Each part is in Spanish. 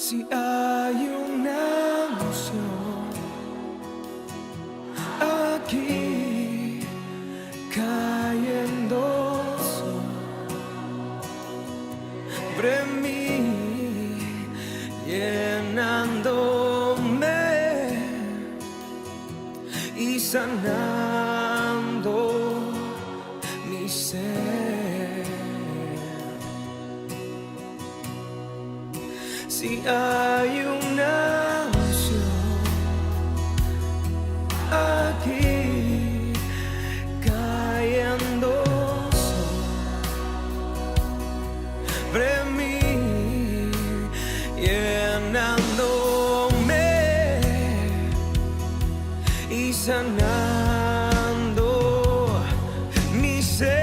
Si hay una unción aquí cayendo sobre mí, llenándome y sanando mi ser. Si hay una unción aquí cayendo sobre mí, llenándome y sanando mi ser.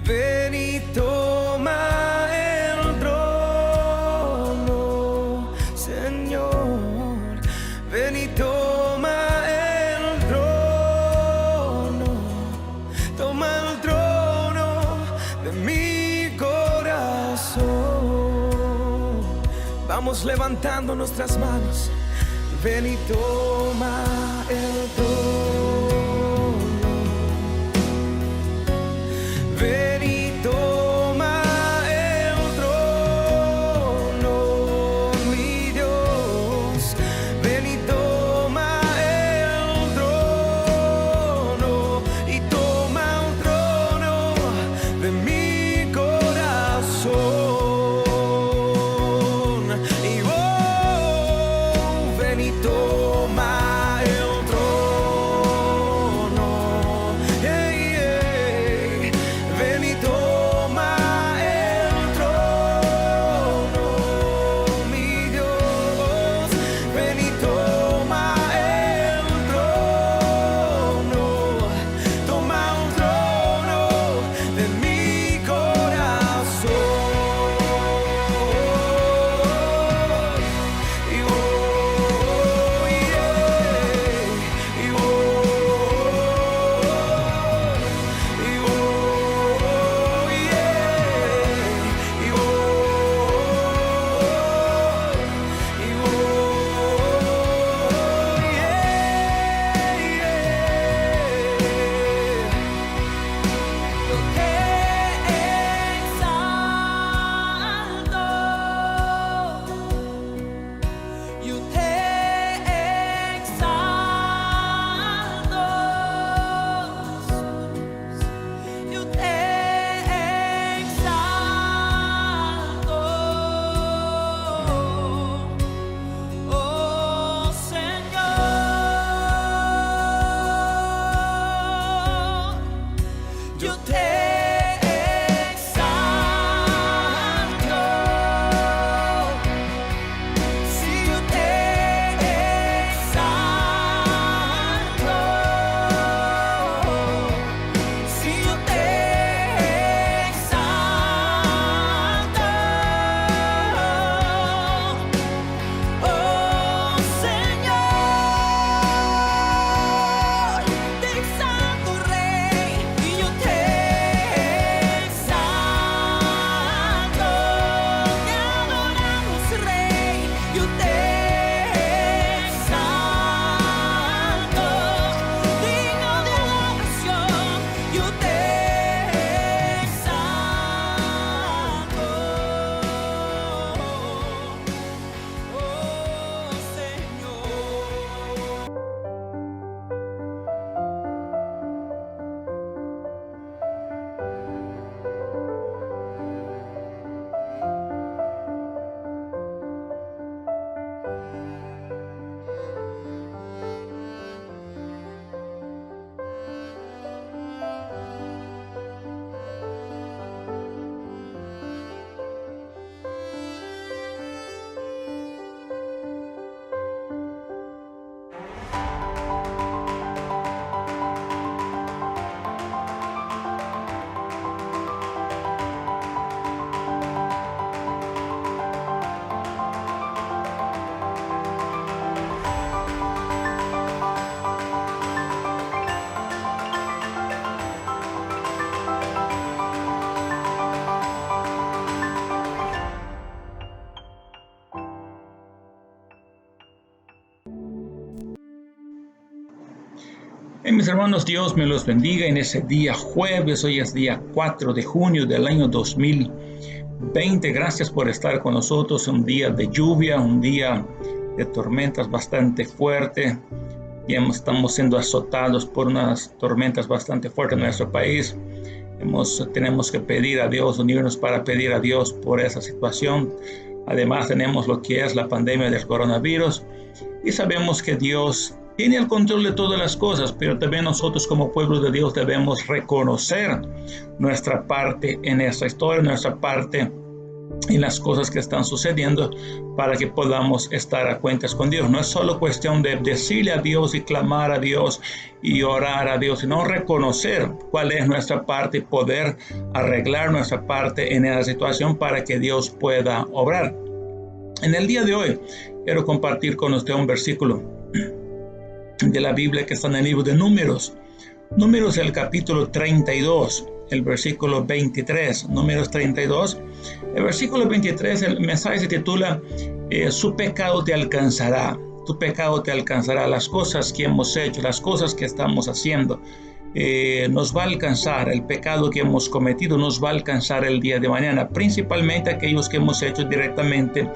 Ven y toma el trono, Señor. Ven y toma el trono, toma el trono de mi corazón. Vamos levantando nuestras manos. Ven y toma el trono. Ven y toma el trono, mi Dios. Ven y toma el trono y toma el trono de mi corazón. Y ven y toma el trono. Mis hermanos, Dios me los bendiga en ese día jueves. Hoy es día 4 de junio del año 2020. Gracias por estar con nosotros. Un día de lluvia, un día de tormentas bastante fuerte. Ya estamos siendo azotados por unas tormentas bastante fuertes en nuestro país. Tenemos que pedir a Dios, unirnos para pedir a Dios por esa situación. Además tenemos lo que es la pandemia del coronavirus y sabemos que Dios tiene el control de todas las cosas, pero también nosotros como pueblo de Dios debemos reconocer nuestra parte en esta historia, nuestra parte en las cosas que están sucediendo para que podamos estar a cuentas con Dios. No es solo cuestión de decirle a Dios y clamar a Dios y orar a Dios, sino reconocer cuál es nuestra parte y poder arreglar nuestra parte en esa situación para que Dios pueda obrar. En el día de hoy quiero compartir con usted un versículo de la Biblia que está en el libro de Números. Números, el capítulo 32, el versículo 23. Números 32, el versículo 23, el mensaje se titula su pecado te alcanzará. Tu pecado te alcanzará. Las cosas que hemos hecho, las cosas que estamos haciendo, nos va a alcanzar. El pecado que hemos cometido nos va a alcanzar el día de mañana, principalmente aquellos que hemos hecho directamente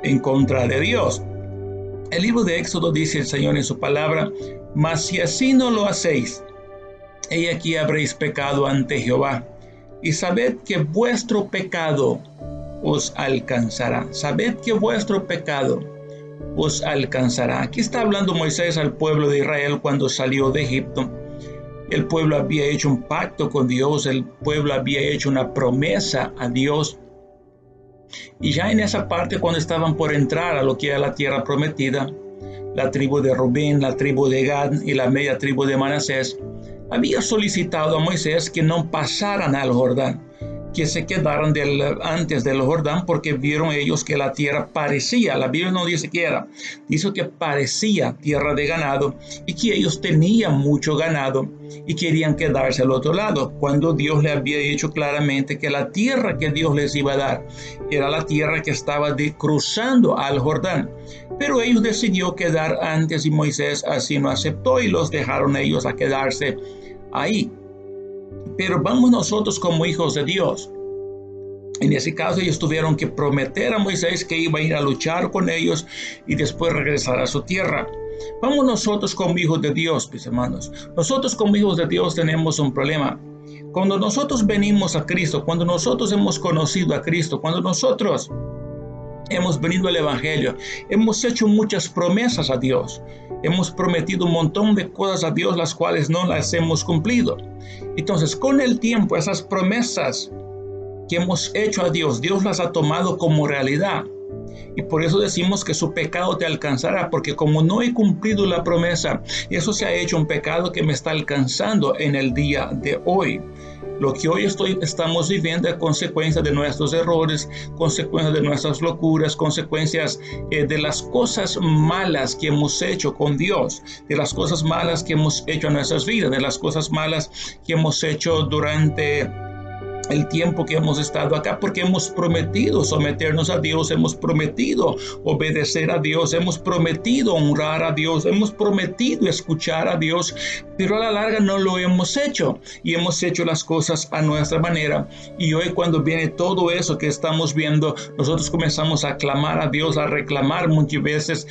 en contra de Dios. El libro de Éxodo dice el Señor en su palabra: mas si así no lo hacéis, he aquí habréis pecado ante Jehová, y sabed que vuestro pecado os alcanzará. Sabed que vuestro pecado os alcanzará. Aquí está hablando Moisés al pueblo de Israel cuando salió de Egipto. El pueblo había hecho un pacto con Dios, el pueblo había hecho una promesa a Dios. Y ya en esa parte, cuando estaban por entrar a lo que era la tierra prometida, la tribu de Rubén, la tribu de Gad y la media tribu de Manasés había solicitado a Moisés que no pasaran al Jordán, que se quedaran antes del Jordán, porque vieron ellos que la tierra parecía, la Biblia no dice que era, dice que parecía tierra de ganado y que ellos tenían mucho ganado y querían quedarse al otro lado, cuando Dios le había dicho claramente que la tierra que Dios les iba a dar era la tierra que estaba cruzando al Jordán. Pero ellos decidieron quedar antes y Moisés así no aceptó y los dejaron ellos a quedarse ahí. Pero vamos nosotros como hijos de Dios. En ese caso ellos tuvieron que prometer a Moisés que iba a ir a luchar con ellos y después regresar a su tierra. Vamos nosotros como hijos de Dios, mis hermanos. Nosotros como hijos de Dios tenemos un problema. Cuando nosotros venimos a Cristo, cuando nosotros hemos conocido a Cristo, cuando nosotros hemos venido al Evangelio, hemos hecho muchas promesas a Dios. Hemos prometido un montón de cosas a Dios, las cuales no las hemos cumplido. Entonces, con el tiempo, esas promesas que hemos hecho a Dios, Dios las ha tomado como realidad. Y por eso decimos que su pecado te alcanzará, porque como no he cumplido la promesa, eso se ha hecho un pecado que me está alcanzando en el día de hoy. Lo que hoy estamos viviendo es consecuencia de nuestros errores, consecuencia de nuestras locuras, consecuencias de las cosas malas que hemos hecho con Dios, de las cosas malas que hemos hecho en nuestras vidas, de las cosas malas que hemos hecho durante el tiempo que hemos estado acá, porque hemos prometido someternos a Dios, hemos prometido obedecer a Dios, hemos prometido honrar a Dios, hemos prometido escuchar a Dios, pero a la larga no lo hemos hecho y hemos hecho las cosas a nuestra manera. Y hoy, cuando viene todo eso que estamos viendo, nosotros comenzamos a clamar a Dios, a reclamar muchas veces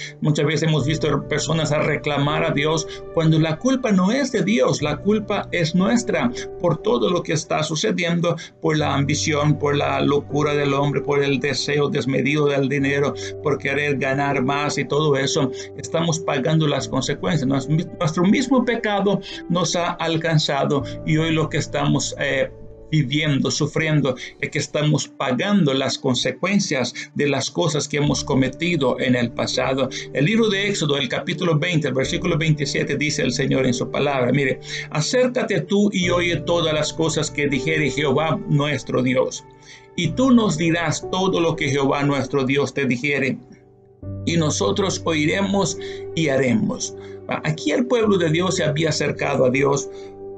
hemos visto personas a reclamar a Dios cuando la culpa no es de Dios, la culpa es nuestra por todo lo que está sucediendo, por la ambición, por la locura del hombre, por el deseo desmedido del dinero, por querer ganar más y todo eso. Estamos pagando las consecuencias. Nuestro mismo pecado nos ha alcanzado y hoy lo que estamos viviendo, sufriendo, es que estamos pagando las consecuencias de las cosas que hemos cometido en el pasado. El libro de Éxodo, el capítulo 20, el versículo 27, dice el Señor en su palabra: mire, acércate tú y oye todas las cosas que dijere Jehová nuestro Dios, y tú nos dirás todo lo que Jehová nuestro Dios te dijere, y nosotros oiremos y haremos. Aquí el pueblo de Dios se había acercado a Dios.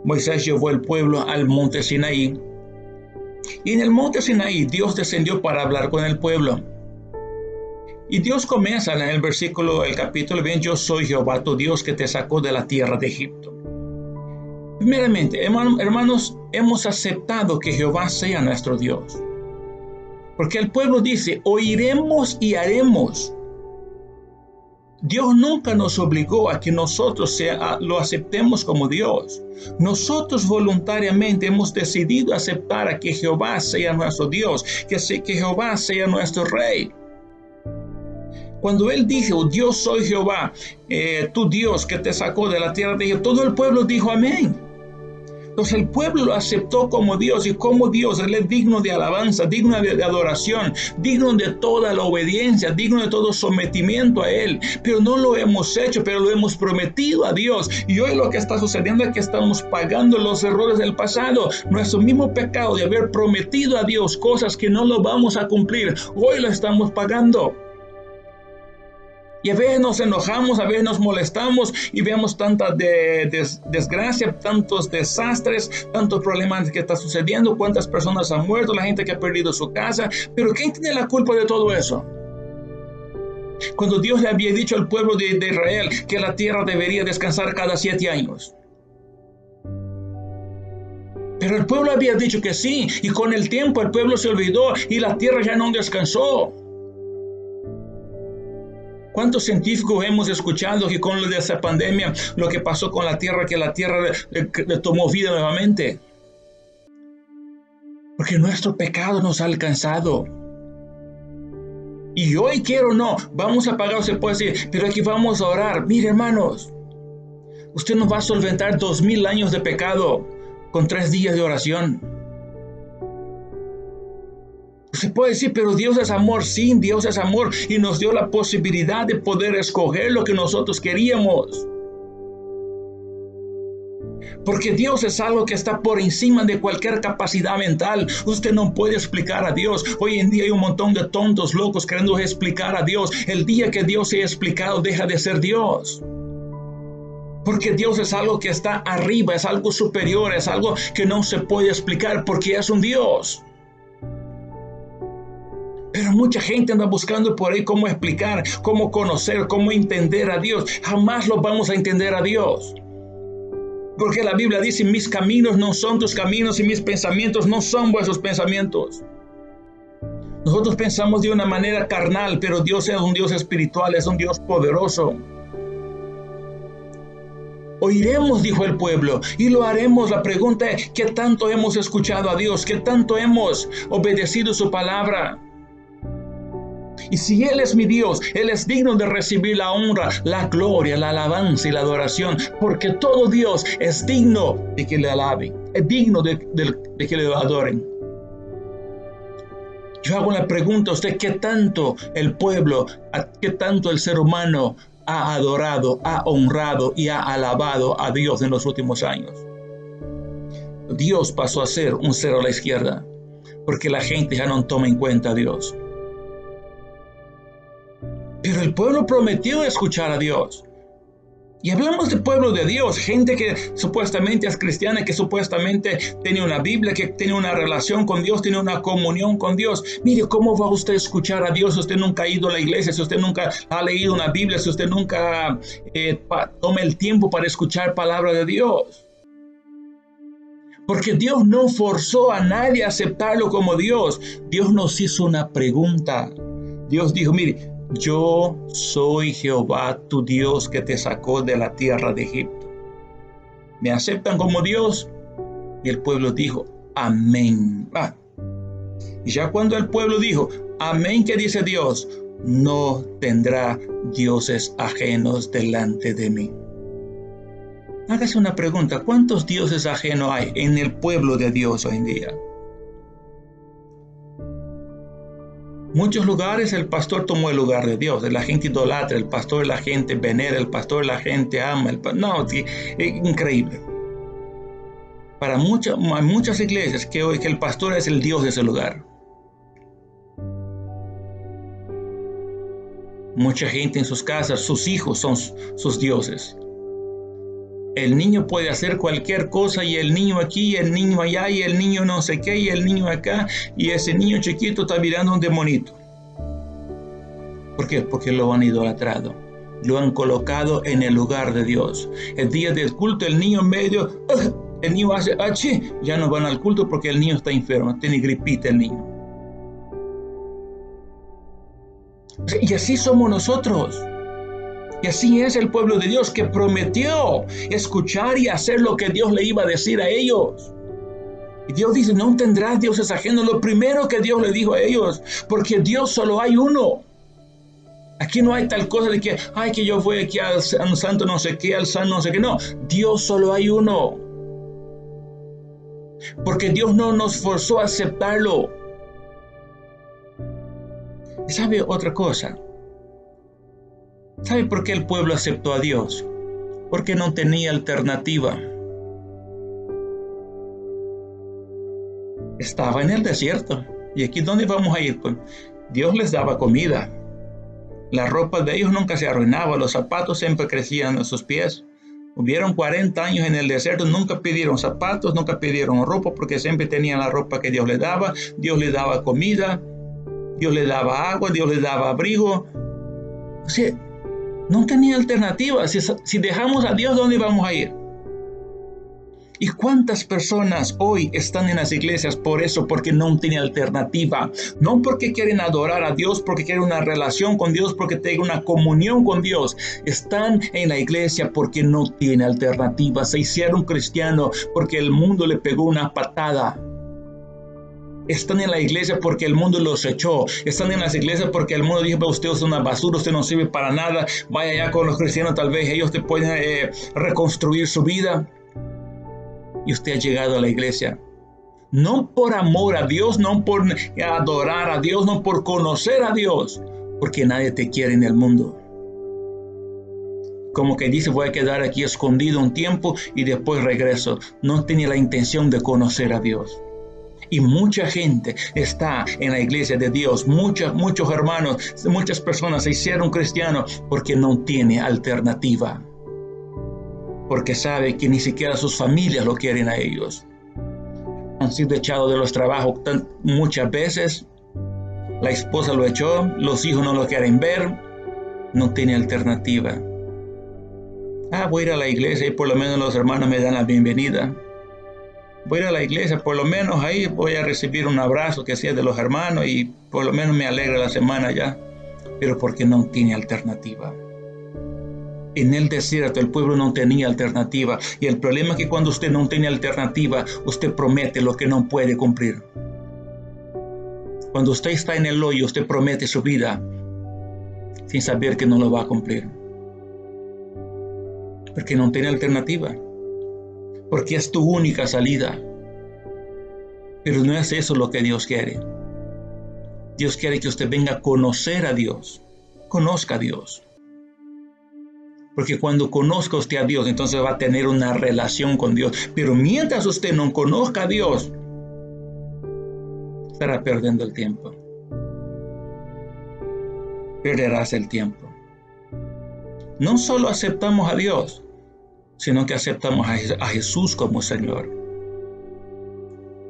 Moisés llevó al pueblo al monte Sinaí. Y en el monte Sinaí Dios descendió para hablar con el pueblo. Y Dios comienza en el capítulo 20: yo soy Jehová tu Dios que te sacó de la tierra de Egipto. Primeramente, hermanos, hemos aceptado que Jehová sea nuestro Dios. Porque el pueblo dice, oiremos y haremos. Dios nunca nos obligó a que nosotros lo aceptemos como Dios. Nosotros voluntariamente hemos decidido aceptar a que Jehová sea nuestro Dios, que Jehová sea nuestro Rey. Cuando Él dijo, Dios soy Jehová, tu Dios que te sacó de la tierra de Egipto, todo el pueblo dijo amén. Entonces el pueblo lo aceptó como Dios, y como Dios Él es digno de alabanza, digno de adoración, digno de toda la obediencia, digno de todo sometimiento a Él. Pero no lo hemos hecho, pero lo hemos prometido a Dios. Y hoy lo que está sucediendo es que estamos pagando los errores del pasado, nuestro mismo pecado de haber prometido a Dios cosas que no lo vamos a cumplir. Hoy lo estamos pagando. Y a veces nos enojamos, a veces nos molestamos y vemos tanta desgracia, tantos desastres, tantos problemas que están sucediendo, cuántas personas han muerto, la gente que ha perdido su casa. Pero ¿quién tiene la culpa de todo eso? Cuando Dios le había dicho al pueblo de Israel que la tierra debería descansar cada 7 años. Pero el pueblo había dicho que sí, y con el tiempo el pueblo se olvidó y la tierra ya no descansó. ¿Cuántos científicos hemos escuchado que con esa pandemia lo que pasó con la tierra, que la tierra le tomó vida nuevamente? Porque nuestro pecado nos ha alcanzado. Y hoy quiero o no, vamos a pagar, se puede decir, pero aquí vamos a orar. Mire, hermanos, usted no va a solventar 2000 años de pecado con 3 días de oración. Se puede decir, pero Dios es amor. Sí, Dios es amor y nos dio la posibilidad de poder escoger lo que nosotros queríamos. Porque Dios es algo que está por encima de cualquier capacidad mental. Usted no puede explicar a Dios. Hoy en día hay un montón de tontos locos queriendo explicar a Dios. El día que Dios sea explicado, deja de ser Dios. Porque Dios es algo que está arriba, es algo superior, es algo que no se puede explicar porque es un Dios. Pero mucha gente anda buscando por ahí cómo explicar, cómo conocer, cómo entender a Dios. Jamás lo vamos a entender a Dios. Porque la Biblia dice, mis caminos no son tus caminos y mis pensamientos no son vuestros pensamientos. Nosotros pensamos de una manera carnal, pero Dios es un Dios espiritual, es un Dios poderoso. Oiremos, dijo el pueblo, y lo haremos. La pregunta es, ¿qué tanto hemos escuchado a Dios? ¿Qué tanto hemos obedecido su palabra? Y si Él es mi Dios, Él es digno de recibir la honra, la gloria, la alabanza y la adoración, porque todo Dios es digno de que le alaben, es digno de que le adoren. Yo hago la pregunta a usted, ¿qué tanto el pueblo, qué tanto el ser humano ha adorado, ha honrado y ha alabado a Dios en los últimos años? Dios pasó a ser un cero a la izquierda, porque la gente ya no toma en cuenta a Dios. Pero el pueblo prometió escuchar a Dios. Y hablamos del pueblo de Dios, gente que supuestamente es cristiana, que supuestamente tiene una Biblia, que tiene una relación con Dios, tiene una comunión con Dios. Mire, ¿cómo va usted a escuchar a Dios si usted nunca ha ido a la iglesia, si usted nunca ha leído una Biblia, si usted nunca toma el tiempo para escuchar palabra de Dios? Porque Dios no forzó a nadie a aceptarlo como Dios. Dios nos hizo una pregunta. Dios dijo, mire, yo soy Jehová, tu Dios que te sacó de la tierra de Egipto. ¿Me aceptan como Dios? Y el pueblo dijo, amén. Y ya cuando el pueblo dijo, amén, ¿qué dice Dios? No tendrá dioses ajenos delante de mí. Hágase una pregunta, ¿cuántos dioses ajenos hay en el pueblo de Dios hoy en día? Muchos lugares el pastor tomó el lugar de Dios, la gente idolatra, el pastor la gente venera, el pastor la gente ama, increíble. Para muchas iglesias que hoy que el pastor es el Dios de ese lugar. Mucha gente en sus casas, sus hijos son sus dioses. El niño puede hacer cualquier cosa y el niño aquí, y el niño allá, y el niño no sé qué, y el niño acá, y ese niño chiquito está mirando un demonito. ¿Por qué? Porque lo han idolatrado. Lo han colocado en el lugar de Dios. El día del culto, el niño en medio, El niño hace achí, ya no van al culto porque el niño está enfermo, tiene gripita el niño. Y así somos nosotros. Y así es el pueblo de Dios, que prometió escuchar y hacer lo que Dios le iba a decir a ellos. Y Dios dice, no tendrás dioses ajenos. Lo primero que Dios le dijo a ellos, porque Dios solo hay uno. Aquí no hay tal cosa de que, ay, que yo voy aquí al santo no sé qué, al santo no sé qué. No, Dios solo hay uno. Porque Dios no nos forzó a aceptarlo. ¿Y sabe otra cosa? ¿Sabe por qué el pueblo aceptó a Dios? Porque no tenía alternativa. Estaba en el desierto. ¿Y aquí dónde vamos a ir? Pues Dios les daba comida. La ropa de ellos nunca se arruinaba. Los zapatos siempre crecían a sus pies. Hubieron 40 años en el desierto. Nunca pidieron zapatos, nunca pidieron ropa, porque siempre tenían la ropa que Dios les daba. Dios les daba comida. Dios les daba agua. Dios les daba abrigo. O sea, no tenía alternativa. Si dejamos a Dios, ¿dónde vamos a ir? ¿Y cuántas personas hoy están en las iglesias por eso? Porque no tienen alternativa. No porque quieren adorar a Dios, porque quieren una relación con Dios, porque tienen una comunión con Dios. Están en la iglesia porque no tienen alternativa. Se hicieron cristianos porque el mundo le pegó una patada. Están en la iglesia porque el mundo los echó. Están en las iglesias porque el mundo dijo, usted es una basura, usted no sirve para nada. Vaya allá con los cristianos, tal vez ellos te pueden reconstruir su vida. Y usted ha llegado a la iglesia, no por amor a Dios, no por adorar a Dios, no por conocer a Dios, porque nadie te quiere en el mundo. Como que dice, voy a quedar aquí escondido un tiempo y después regreso. No tiene la intención de conocer a Dios. Y mucha gente está en la iglesia de Dios, muchos hermanos, muchas personas se hicieron cristianos porque no tiene alternativa. Porque sabe que ni siquiera sus familias lo quieren a ellos. Han sido echados de los trabajos muchas veces. La esposa lo echó, los hijos no lo quieren ver. No tiene alternativa. Voy a ir a la iglesia y por lo menos los hermanos me dan la bienvenida. Voy a ir a la iglesia, por lo menos ahí voy a recibir un abrazo que sea de los hermanos y por lo menos me alegra la semana ya. Pero porque no tiene alternativa. En el desierto el pueblo no tenía alternativa. Y el problema es que cuando usted no tiene alternativa, usted promete lo que no puede cumplir. Cuando usted está en el hoyo, usted promete su vida sin saber que no lo va a cumplir. Porque no tiene alternativa. Porque es tu única salida. Pero no es eso lo que Dios quiere. Dios quiere que usted venga a conocer a Dios. Conozca a Dios. Porque cuando conozca usted a Dios, entonces va a tener una relación con Dios. Pero mientras usted no conozca a Dios, estará perdiendo el tiempo. Perderás el tiempo. No solo aceptamos a Dios, sino que aceptamos a Jesús como Señor.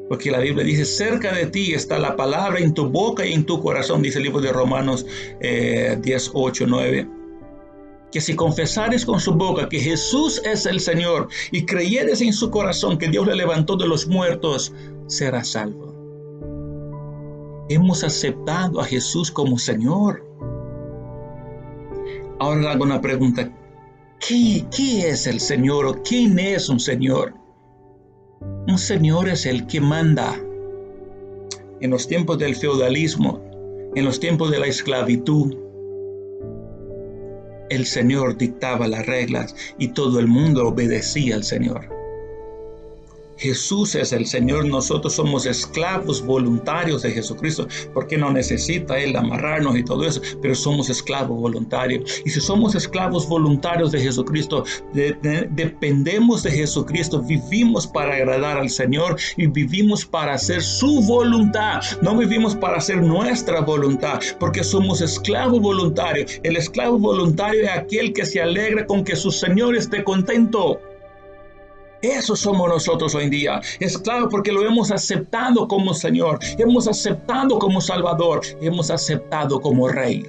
Porque la Biblia dice, cerca de ti está la palabra en tu boca y en tu corazón, dice el libro de Romanos 10, 8, 9. Que si confesares con su boca que Jesús es el Señor y creyeres en su corazón que Dios le levantó de los muertos, serás salvo. Hemos aceptado a Jesús como Señor. Ahora le hago una pregunta. ¿Qué es el Señor o quién es un Señor? Un Señor es el que manda. En los tiempos del feudalismo, en los tiempos de la esclavitud, el Señor dictaba las reglas y todo el mundo obedecía al Señor. Jesús es el Señor, nosotros somos esclavos voluntarios de Jesucristo, porque no necesita Él amarrarnos y todo eso, pero somos esclavos voluntarios. Y si somos esclavos voluntarios de Jesucristo, dependemos de Jesucristo, vivimos para agradar al Señor y vivimos para hacer su voluntad, no vivimos para hacer nuestra voluntad, porque somos esclavos voluntarios. El esclavo voluntario es aquel que se alegra con que su Señor esté contento. Eso somos nosotros hoy en día, esclavos, porque lo hemos aceptado como Señor, hemos aceptado como Salvador, hemos aceptado como Rey.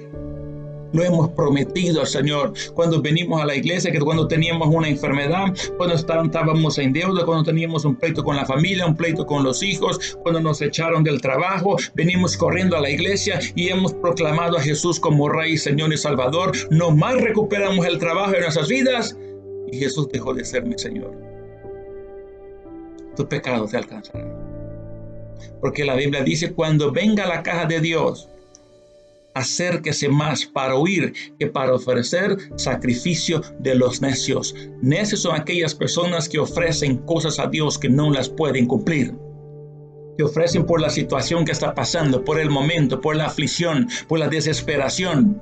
Lo hemos prometido al Señor cuando venimos a la iglesia, que cuando teníamos una enfermedad, cuando estábamos en deuda, cuando teníamos un pleito con la familia, un pleito con los hijos, cuando nos echaron del trabajo, venimos corriendo a la iglesia y hemos proclamado a Jesús como Rey, Señor y Salvador. No más recuperamos el trabajo en nuestras vidas y Jesús dejó de ser mi Señor. Tus pecados te alcanzarán. Porque la Biblia dice, cuando venga la caja de Dios, acérquese más para oír que para ofrecer sacrificio de los necios. Necios son aquellas personas que ofrecen cosas a Dios que no las pueden cumplir. Que ofrecen por la situación que está pasando, por el momento, por la aflicción, por la desesperación.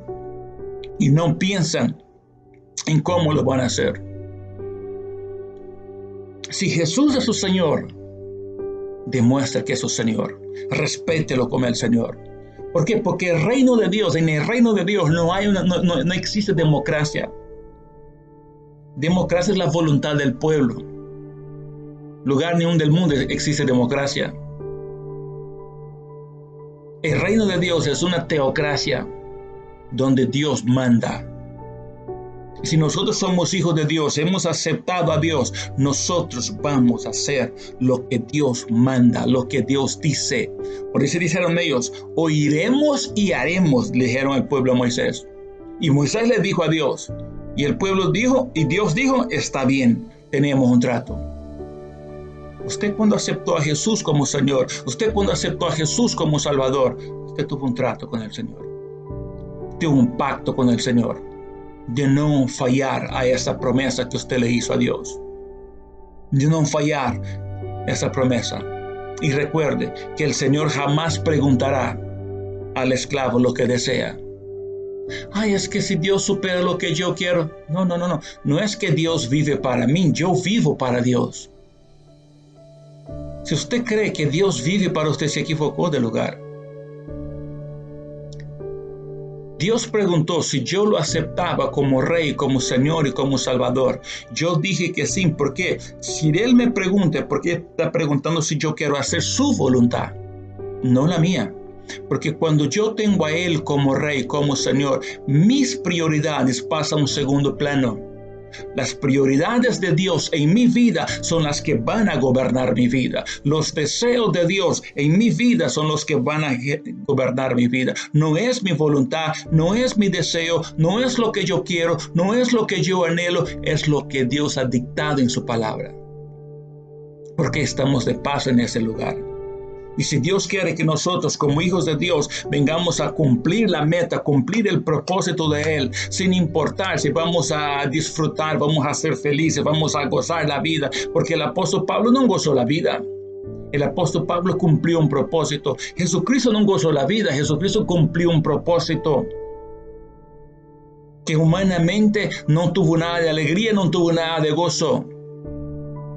Y no piensan en cómo lo van a hacer. Si Jesús es su Señor, demuestra que es su Señor. Respételo como el Señor. ¿Por qué? Porque el reino de Dios, en el reino de Dios no existe democracia. Democracia es la voluntad del pueblo. Lugar ni un del mundo existe democracia. El reino de Dios es una teocracia donde Dios manda. Si nosotros somos hijos de Dios, hemos aceptado a Dios, nosotros vamos a hacer lo que Dios manda, lo que Dios dice. Por eso dijeron ellos, oiremos y haremos, le dijeron al pueblo a Moisés. Y Moisés le dijo a Dios, y el pueblo dijo, y Dios dijo, está bien, tenemos un trato. Usted cuando aceptó a Jesús como Señor, usted cuando aceptó a Jesús como Salvador, usted tuvo un trato con el Señor. Tuvo un pacto con el Señor. De no fallar a esa promesa que usted le hizo a Dios. De no fallar esa promesa. Y recuerde que el Señor jamás preguntará al esclavo lo que desea. Ay, es que si Dios supera lo que yo quiero. No. No es que Dios vive para mí, yo vivo para Dios. Si usted cree que Dios vive para usted, se equivocó de lugar. Dios preguntó si yo lo aceptaba como Rey, como Señor y como Salvador. Yo dije que sí, porque si Él me pregunta, ¿por qué está preguntando si yo quiero hacer su voluntad? No la mía. Porque cuando yo tengo a Él como Rey, como Señor, mis prioridades pasan a un segundo plano. Las prioridades de Dios en mi vida son las que van a gobernar mi vida. Los deseos de Dios en mi vida son los que van a gobernar mi vida. No es mi voluntad, no es mi deseo, no es lo que yo quiero, no es lo que yo anhelo, es lo que Dios ha dictado en su palabra. Porque estamos de paso en ese lugar. Y si Dios quiere que nosotros como hijos de Dios vengamos a cumplir la meta, cumplir el propósito de Él, sin importar si vamos a disfrutar, vamos a ser felices, vamos a gozar la vida, porque el apóstol Pablo no gozó la vida. El apóstol Pablo cumplió un propósito. Jesucristo no gozó la vida, Jesucristo cumplió un propósito. Que humanamente no tuvo nada de alegría, no tuvo nada de gozo.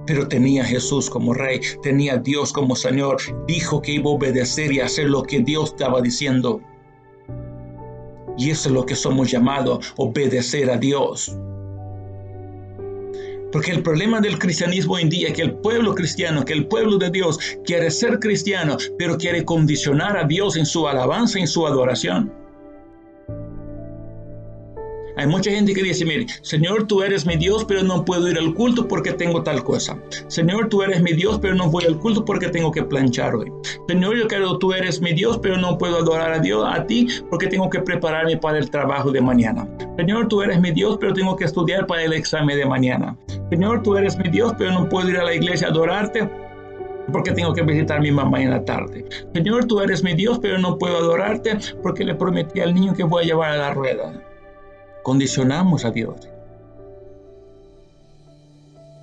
Pero tenía a Jesús como Rey, tenía a Dios como Señor. Dijo que iba a obedecer y hacer lo que Dios estaba diciendo. Y eso es lo que somos llamados, obedecer a Dios. Porque el problema del cristianismo hoy en día es que el pueblo cristiano, que el pueblo de Dios quiere ser cristiano, pero quiere condicionar a Dios en su alabanza, en su adoración. Hay mucha gente que dice, mire, Señor, tú eres mi Dios, pero no puedo ir al culto porque tengo tal cosa. Señor, tú eres mi Dios, pero no voy al culto porque tengo que planchar hoy. Señor, tú eres mi Dios, pero no puedo adorar a Dios, a ti, porque tengo que prepararme para el trabajo de mañana. Señor, tú eres mi Dios, pero tengo que estudiar para el examen de mañana. Señor, tú eres mi Dios, pero no puedo ir a la iglesia a adorarte porque tengo que visitar a mi mamá en la tarde. Señor, tú eres mi Dios, pero no puedo adorarte porque le prometí al niño que voy a llevar a la rueda. Condicionamos a Dios.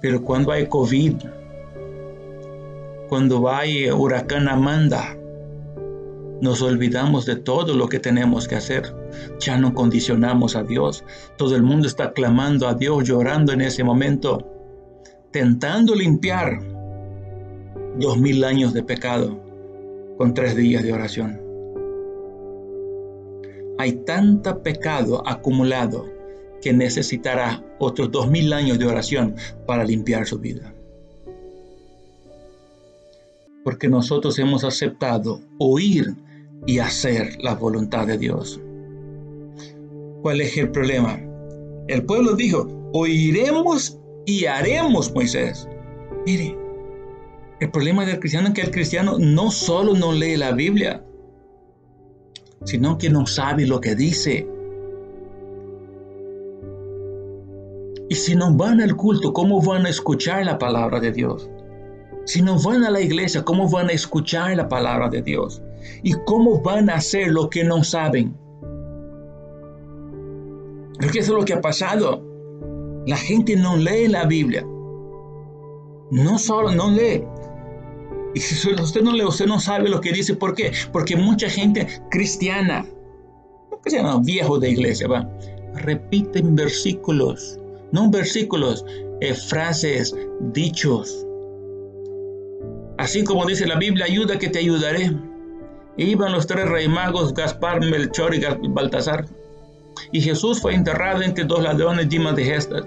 Pero cuando hay COVID, cuando hay huracán Amanda, nos olvidamos de todo lo que tenemos que hacer. Ya no condicionamos a Dios. Todo el mundo está clamando a Dios, llorando en ese momento, tentando limpiar 2000 años de pecado con 3 días de oración. Hay tanto pecado acumulado que necesitará otros 2000 años de oración para limpiar su vida. Porque nosotros hemos aceptado oír y hacer la voluntad de Dios. ¿Cuál es el problema? El pueblo dijo, oiremos y haremos, Moisés. Mire, el problema del cristiano es que el cristiano no solo no lee la Biblia, sino que no sabe lo que dice. Y si no van al culto, ¿cómo van a escuchar la palabra de Dios? Si no van a la iglesia, ¿cómo van a escuchar la palabra de Dios? ¿Y cómo van a hacer lo que no saben? Porque eso es lo que ha pasado. La gente no lee la Biblia. No solo no lee. Y si usted no lee, usted no sabe lo que dice. ¿Por qué? Porque mucha gente cristiana, viejo de iglesia, repiten versículos. No versículos, frases, dichos. Así como dice la Biblia, ayuda que te ayudaré. Iban los tres reyes magos, Gaspar, Melchor y Baltasar. Y Jesús fue enterrado entre dos ladrones, Dimas de Gestas.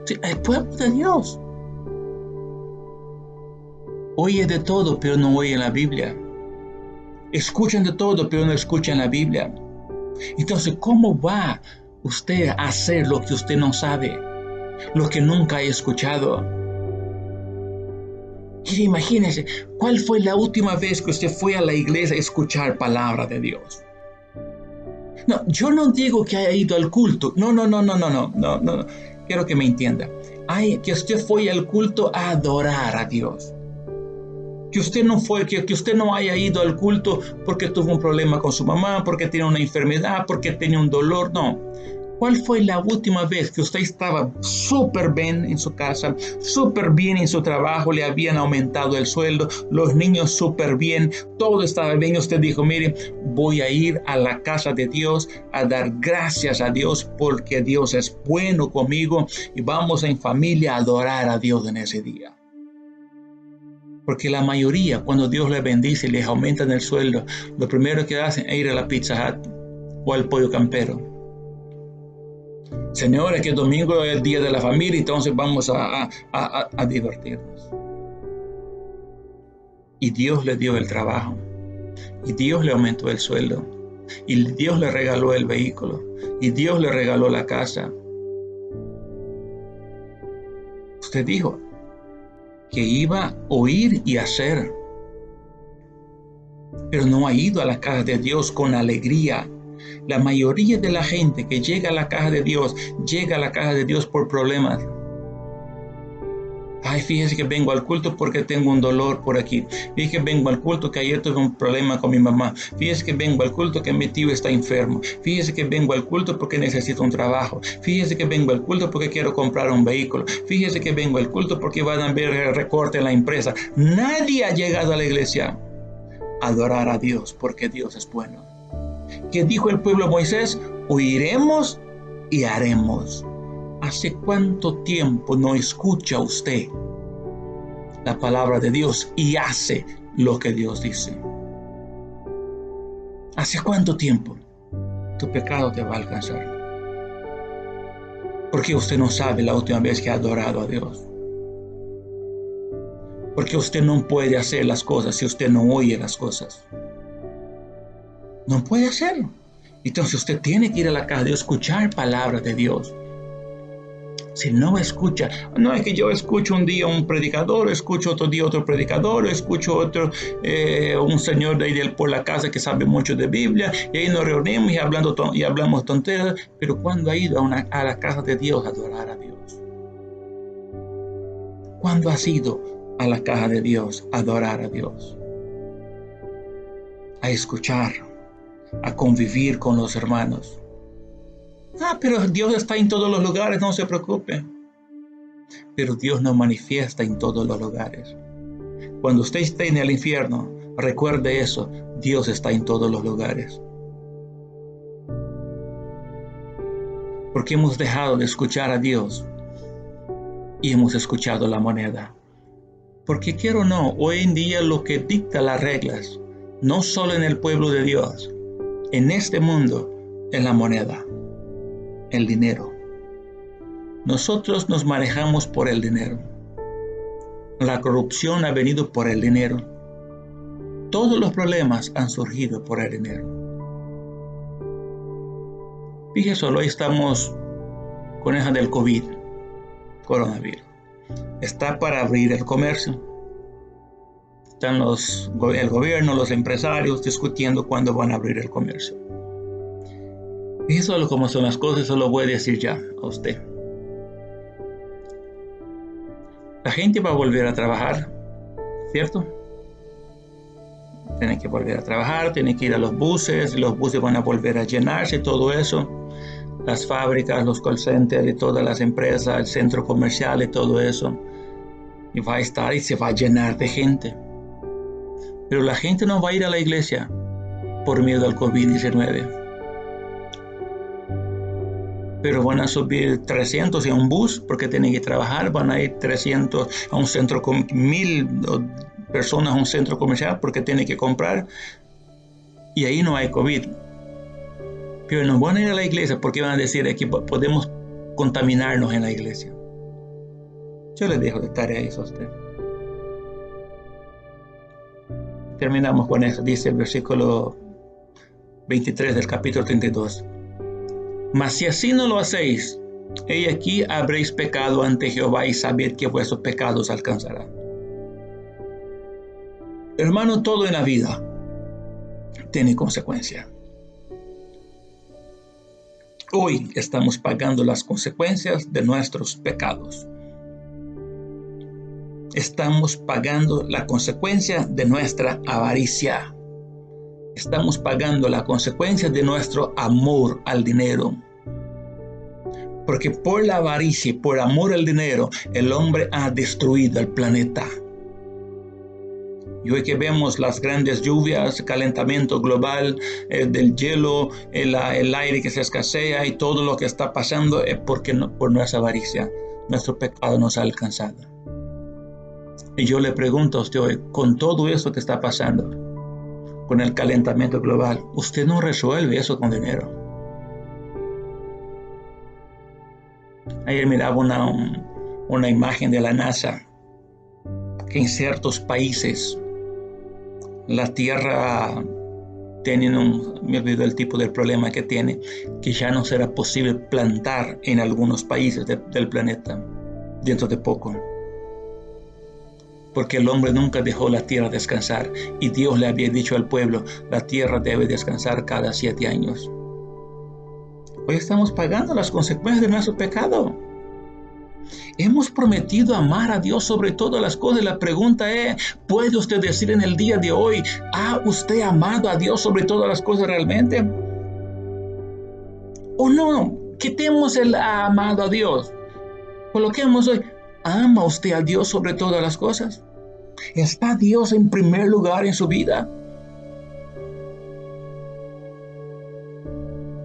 Sí, el pueblo de Dios oye de todo, pero no oye la Biblia. Escuchan de todo, pero no escuchan la Biblia. Entonces, ¿cómo va usted a hacer lo que usted no sabe? Lo que nunca ha escuchado. Y imagínese, ¿cuál fue la última vez que usted fue a la iglesia a escuchar palabra de Dios? No, yo no digo que haya ido al culto. No. Quiero que me entienda. Que usted fue al culto a adorar a Dios. Que usted no haya ido al culto porque tuvo un problema con su mamá, porque tiene una enfermedad, porque tenía un dolor. No. ¿Cuál fue la última vez que usted estaba súper bien en su casa, súper bien en su trabajo, le habían aumentado el sueldo, los niños súper bien, todo estaba bien? Usted dijo, mire, voy a ir a la casa de Dios a dar gracias a Dios porque Dios es bueno conmigo y vamos en familia a adorar a Dios en ese día. Porque la mayoría, cuando Dios les bendice y les aumentan el sueldo, lo primero que hacen es ir a la Pizza Hut o al Pollo Campero. Señores, que el domingo es el día de la familia, entonces vamos a divertirnos. Y Dios le dio el trabajo, y Dios le aumentó el sueldo, y Dios le regaló el vehículo, y Dios le regaló la casa. Usted dijo que iba a oír y hacer, pero no ha ido a la casa de Dios con alegría. La mayoría de la gente que llega a la casa de Dios, llega a la casa de Dios por problemas. Ay, fíjese que vengo al culto porque tengo un dolor por aquí. Fíjese que vengo al culto que ayer tuve un problema con mi mamá. Fíjese que vengo al culto que mi tío está enfermo. Fíjese que vengo al culto porque necesito un trabajo. Fíjese que vengo al culto porque quiero comprar un vehículo. Fíjese que vengo al culto porque van a ver el recorte en la empresa. Nadie ha llegado a la iglesia a adorar a Dios porque Dios es bueno. ¿Qué dijo el pueblo a Moisés? Oiremos y haremos. ¿Hace cuánto tiempo no escucha usted la palabra de Dios y hace lo que Dios dice? ¿Hace cuánto tiempo? Tu pecado te va a alcanzar. Porque usted no sabe la última vez que ha adorado a Dios. Porque usted no puede hacer las cosas si usted no oye las cosas. No puede hacerlo. Entonces usted tiene que ir a la casa de Dios, escuchar palabras de Dios. Si no escucha, no es que yo escucho un día un predicador, escucho otro día otro predicador, escucho otro, un señor de ahí por la casa que sabe mucho de Biblia, y ahí nos reunimos y hablamos tonteras. Pero ¿cuándo ha ido a la casa de Dios a adorar a Dios? ¿Cuándo has ido a la casa de Dios a adorar a Dios? A escuchar, a convivir con los hermanos. Pero Dios está en todos los lugares, no se preocupe. Pero Dios no manifiesta en todos los lugares. Cuando usted esté en el infierno, recuerde eso, Dios está en todos los lugares. Porque hemos dejado de escuchar a Dios y hemos escuchado la moneda. Porque quiero o no, hoy en día lo que dicta las reglas, no solo en el pueblo de Dios, en este mundo, es la moneda. El dinero. Nosotros nos manejamos por el dinero. La corrupción ha venido por el dinero. Todos los problemas han surgido por el dinero. Dije solo, hoy estamos con esa del coronavirus. Está para abrir el comercio. Están el gobierno, los empresarios discutiendo cuándo van a abrir el comercio. Dije solo cómo son las cosas, solo voy a decir ya a usted. La gente va a volver a trabajar, ¿cierto? Tienen que volver a trabajar, tienen que ir a los buses van a volver a llenarse, todo eso. Las fábricas, los call centers y todas las empresas, el centro comercial y todo eso. Y va a estar y se va a llenar de gente. Pero la gente no va a ir a la iglesia por miedo al COVID-19. Pero van a subir 300 en un bus porque tienen que trabajar, van a ir 300 a un centro, 1000 personas a un centro comercial porque tienen que comprar y ahí no hay COVID. Pero no van a ir a la iglesia porque van a decir que podemos contaminarnos en la iglesia. Yo le dejo de tarea eso a usted. Terminamos con eso, dice el versículo 23 del capítulo 32. Mas si así no lo hacéis, he aquí habréis pecado ante Jehová y sabed que vuestros pecados alcanzarán. Hermano, todo en la vida tiene consecuencia. Hoy estamos pagando las consecuencias de nuestros pecados. Estamos pagando la consecuencia de nuestra avaricia. Estamos pagando la consecuencia de nuestro amor al dinero. Porque por la avaricia y por amor al dinero, el hombre ha destruido el planeta. Y hoy que vemos las grandes lluvias, calentamiento global, del hielo, el aire que se escasea y todo lo que está pasando es porque por nuestra avaricia, nuestro pecado nos ha alcanzado. Y yo le pregunto a usted hoy, con todo eso que está pasando, con el calentamiento global, usted no resuelve eso con dinero. Ayer miraba una imagen de la NASA que en ciertos países la tierra tiene me olvidé el tipo de problema que tiene, que ya no será posible plantar en algunos países del planeta dentro de poco. Porque el hombre nunca dejó la tierra descansar y Dios le había dicho al pueblo, la tierra debe descansar cada 7 años. Hoy estamos pagando las consecuencias de nuestro pecado. Hemos prometido amar a Dios sobre todas las cosas. La pregunta es, ¿puede usted decir en el día de hoy, ¿ha usted amado a Dios sobre todas las cosas realmente? ¿O no? Quitemos el ha amado a Dios. Coloquemos hoy, ¿ama usted a Dios sobre todas las cosas? ¿Está Dios en primer lugar en su vida?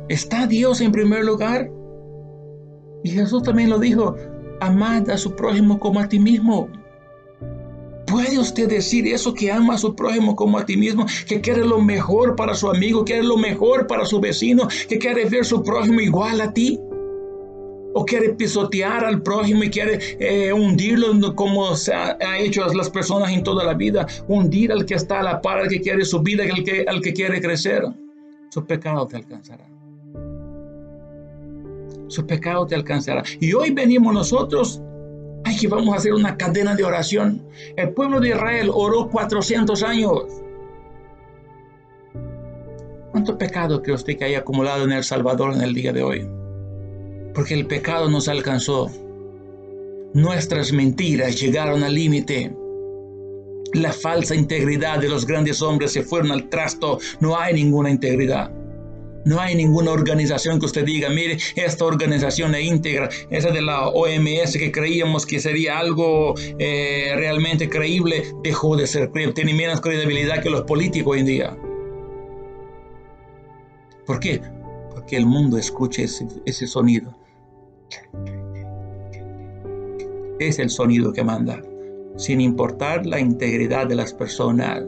¿Está Dios en primer lugar? Y Jesús también lo dijo, amad a su prójimo como a ti mismo. ¿Puede usted decir eso, que ama a su prójimo como a ti mismo, que quiere lo mejor para su amigo, quiere lo mejor para su vecino, que quiere ver a su prójimo igual a ti? ¿O quiere pisotear al prójimo y quiere hundirlo como se ha hecho las personas en toda la vida? Hundir al que está a la par, al que quiere subir, al que quiere crecer. Su pecado te alcanzará. Su pecado te alcanzará. Y hoy venimos nosotros, que vamos a hacer una cadena de oración. El pueblo de Israel oró 400 años. ¿Cuánto pecado cree usted que haya acumulado en El Salvador en el día de hoy? Porque el pecado nos alcanzó. Nuestras mentiras llegaron al límite. La falsa integridad de los grandes hombres se fueron al trasto. No hay ninguna integridad. No hay ninguna organización que usted diga, mire, esta organización es íntegra. Esa de la OMS que creíamos que sería algo realmente creíble, dejó de ser creíble. Tiene menos credibilidad que los políticos hoy en día. ¿Por qué? Porque el mundo escucha ese sonido. Es el sonido que manda, sin importar la integridad de las personas.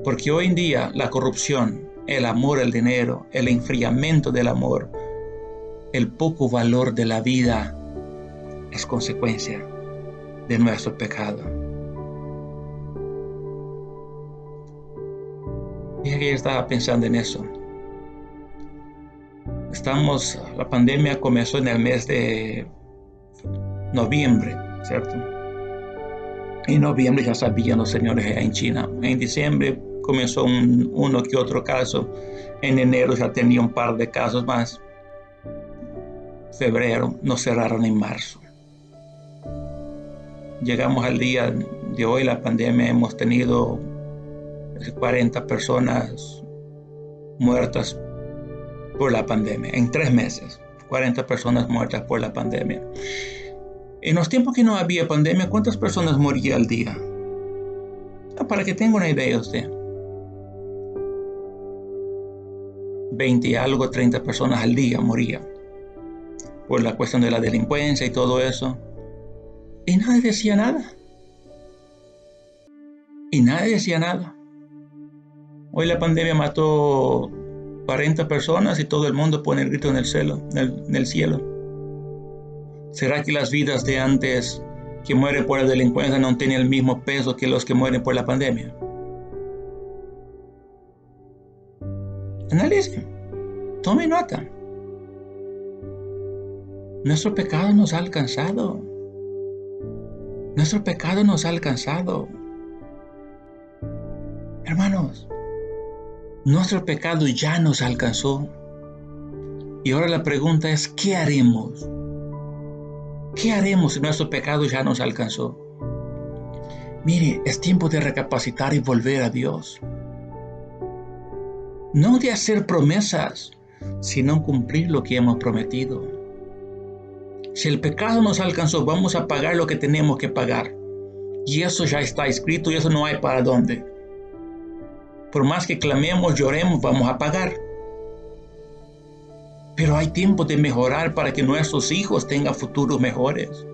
Porque hoy en día la corrupción, el amor al dinero, el enfriamiento del amor, el poco valor de la vida es consecuencia de nuestro pecado. Y ayer estaba pensando en eso. La pandemia comenzó en el mes de noviembre, ¿cierto? En noviembre ya sabían los señores en China. En diciembre comenzó uno que otro caso. En enero ya tenía un par de casos más. Febrero nos cerraron en marzo. Llegamos al día de hoy, la pandemia, hemos tenido 40 personas muertas por la pandemia. En 3 meses, 40 personas muertas por la pandemia. En los tiempos que no había pandemia, ¿cuántas personas morían al día? Para que tenga una idea usted. 20 y algo, 30 personas al día morían. Por la cuestión de la delincuencia y todo eso. Y nadie decía nada. Hoy la pandemia mató 40 personas y todo el mundo pone el grito en el cielo. ¿Será que las vidas de antes que mueren por la delincuencia no tienen el mismo peso que los que mueren por la pandemia? Analice, tome nota. Nuestro pecado nos ha alcanzado. Hermanos, nuestro pecado ya nos alcanzó. Y ahora la pregunta es, ¿qué haremos? ¿Qué haremos si nuestro pecado ya nos alcanzó? Mire, es tiempo de recapacitar y volver a Dios. No de hacer promesas, sino cumplir lo que hemos prometido. Si el pecado nos alcanzó, vamos a pagar lo que tenemos que pagar. Y eso ya está escrito y eso no hay para dónde. Por más que clamemos, lloremos, vamos a pagar. Pero hay tiempo de mejorar para que nuestros hijos tengan futuros mejores.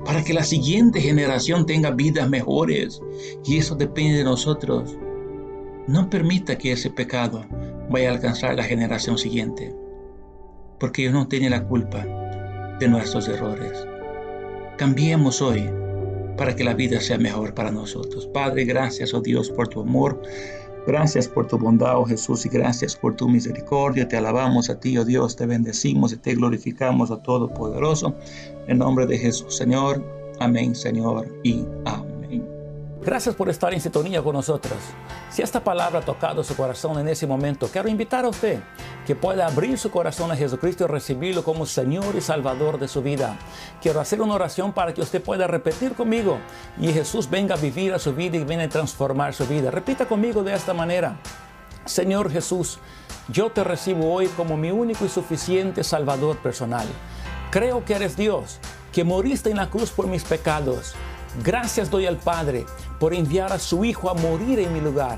Para que la siguiente generación tenga vidas mejores. Y eso depende de nosotros. No permita que ese pecado vaya a alcanzar la generación siguiente. Porque ellos no tienen la culpa de nuestros errores. Cambiemos hoy para que la vida sea mejor para nosotros. Padre, gracias, oh Dios, por tu amor. Gracias por tu bondad, oh Jesús, y gracias por tu misericordia. Te alabamos a ti, oh Dios, te bendecimos y te glorificamos, oh Todopoderoso. En nombre de Jesús, Señor. Amén, Señor, y amén. Gracias por estar en sintonía con nosotros. Si esta palabra ha tocado su corazón en ese momento, quiero invitar a usted que pueda abrir su corazón a Jesucristo y recibirlo como Señor y Salvador de su vida. Quiero hacer una oración para que usted pueda repetir conmigo y Jesús venga a vivir a su vida y venga a transformar su vida. Repita conmigo de esta manera: Señor Jesús, yo te recibo hoy como mi único y suficiente Salvador personal. Creo que eres Dios, que moriste en la cruz por mis pecados. Gracias doy al Padre por enviar a su Hijo a morir en mi lugar.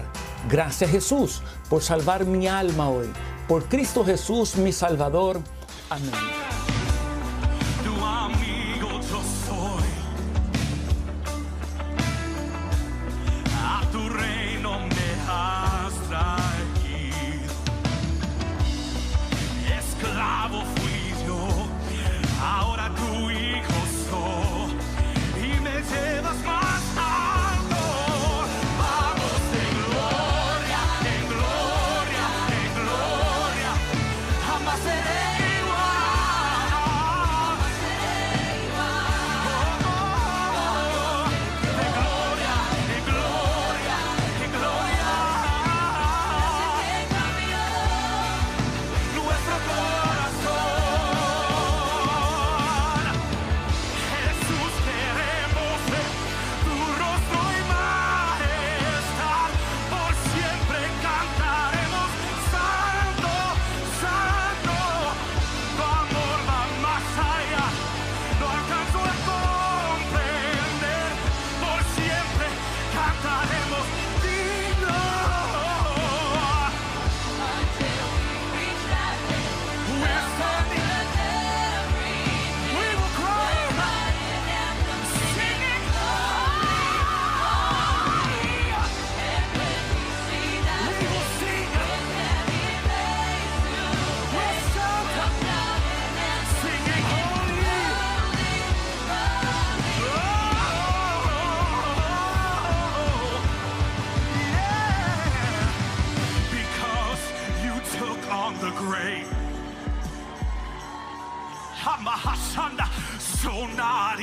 Gracias, Jesús, por salvar mi alma hoy. Por Cristo Jesús, mi Salvador. Amén. Tu amigo yo soy. A tu reino me has traído. Esclavo fui yo, ahora tu hijo soy. Y me llevas más alto. Vamos de gloria en gloria en gloria. Jamás seré igual.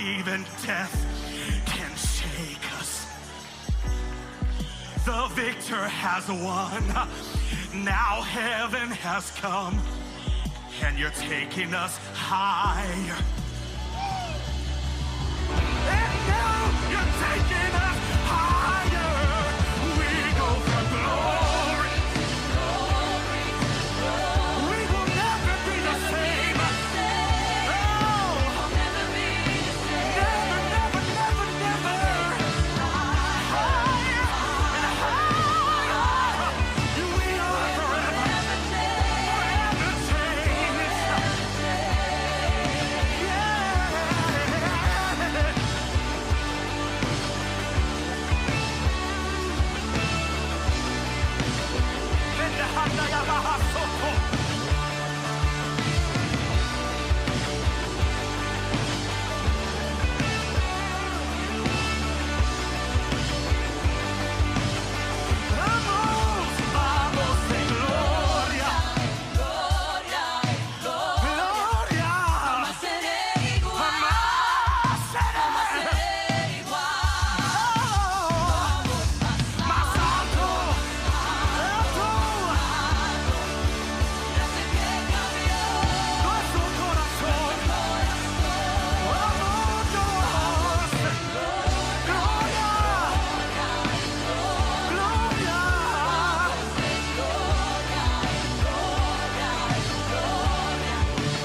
even death can shake us. The victor has won. Now heaven has come, and you're taking us higher